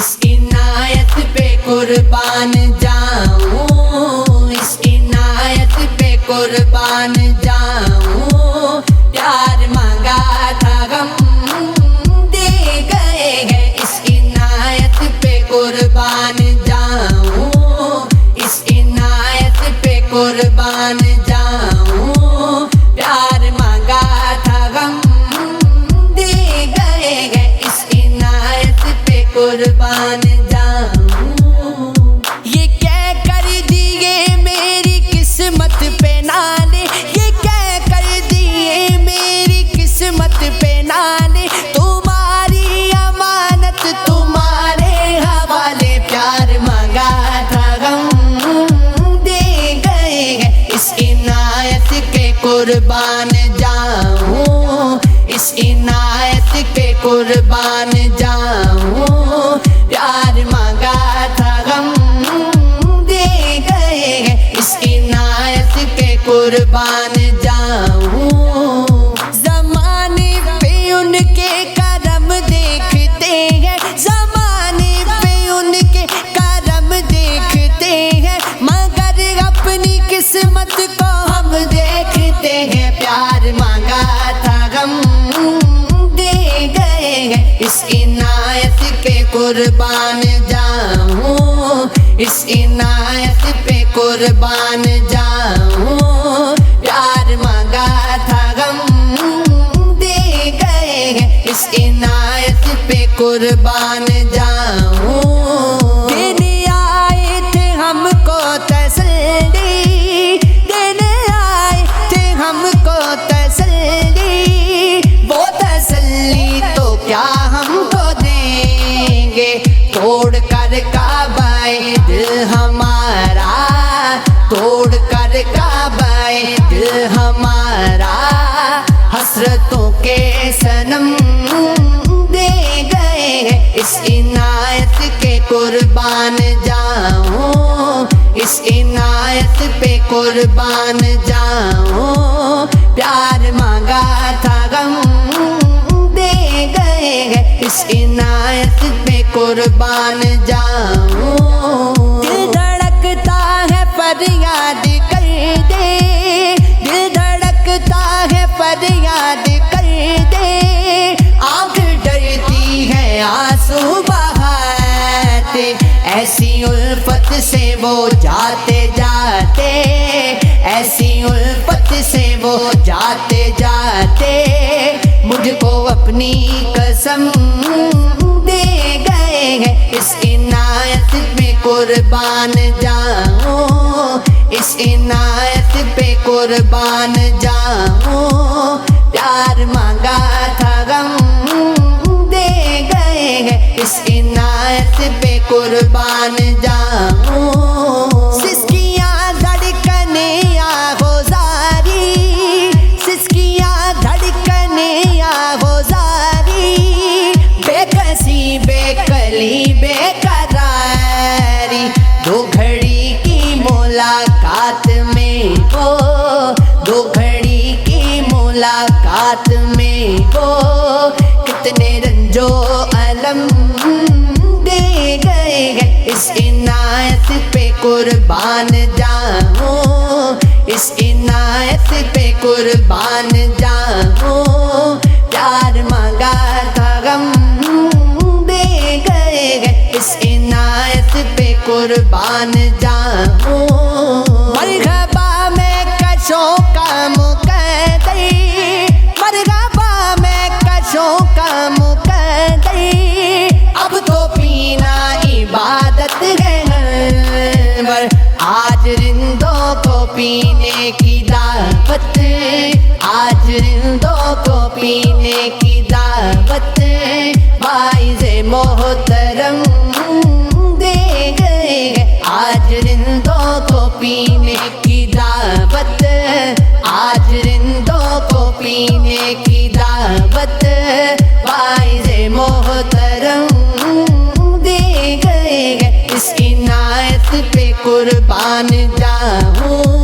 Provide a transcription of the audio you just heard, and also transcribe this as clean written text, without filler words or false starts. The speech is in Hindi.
इस इनायत पे कुर्बान जाऊं, इस इनायत पे कुर्बान जाऊं। प्यार मांगा था गम दे गए हैं, इस इनायत पे कुर्बान जाऊं, इस इनायत पे कुर्बान जाऊं। प्यार मांगा था गम दे गए हैं, इस इनायत पे कुर्बान जाऊं। ये क्या कर दिए मेरी किस्मत पे नाने, ये क्या कर दिए मेरी किस्मत पे नाने। तुम्हारी अमानत तुम्हारे हवाले, प्यार मांगा था गम दे गए हैं, इस इनायत के कुर्बान जाऊं, इस इनायत के कुर्बान जाऊं। प्यार मांगा था गम दे गए हैं, इस इनायत के कुर्बान जाऊं। ज़माने पे उनके करम देखते हैं, ज़माने पे उनके करम देखते हैं, मगर अपनी किस्मत को हम देखते हैं। प्यार मांगा था गम दे गए हैं, इस इनायत के कुर्बान जाऊं, इस इनायत पे कुर्बान जाऊं। प्यार मांगा था गम दे गए हैं, इस इनायत पे कुर्बान जाऊं। देने आए थे हमको तसल्ली, देने आए थे हमको तसल्ली, वो तसल्ली तो क्या हमको देंगे। तोड़ कर काबाए दिल हमारा, तोड़ कर काबाए दिल हमारा, हसरतों के सनम दे गए हैं, इस इनायत के कुर्बान जाऊं, इस इनायत पे कुर्बान जाऊं। प्यार मांगा था गम दे गए हैं, इस इनायत पे कुर्बान जाऊं। दिल धड़कता है फरियाद कर दे, दिल धड़कता है फरियाद कर दे, आँख डरती है आंसू बहाते, ऐसी उल्फत से वो जाते जाते, ऐसी उल्फत से वो जाते जाते, मुझको अपनी कसम दे गए हैं, इस इनायत पे कुर्बान जाऊं, इस इनायत पे कुर्बान जाऊं। प्यार मांगा था गम दे गए हैं, इस इनायत पे कुर्बान जाऊं। सिसकियां धड़कने आगोजारी, सिसकियां धड़कने आगोजारी, बेकसी बेकली बेकरारी, दो घड़ी की मुलाकात में वो, दो घड़ी की मुलाकात में वो, कितने रंजो अलम दे गए हैं, इस इनायत पे कुर्बान जाऊं, इस इनायत पे कुर्बान जाऊं। प्यार मांगा था गम दे गए हैं, इस इनायत पे कुर्बान जाऊं। मरहबा में कशों का मुकद्दर, मरहबा में कशों का मुकद्दर, अब तो पीना इबादत है हर, आज रिंदों को पीने की दावत, आज रिंदों को पीने की दावत, वाइज़े मोहतरम दे गए हैं, आज रिंदों को पीने की दावत, आज रिंदों को पीने की दावत, वाइज़े मोहतरम दे गए हैं, इस इनायत पे कुर्बान जाऊं।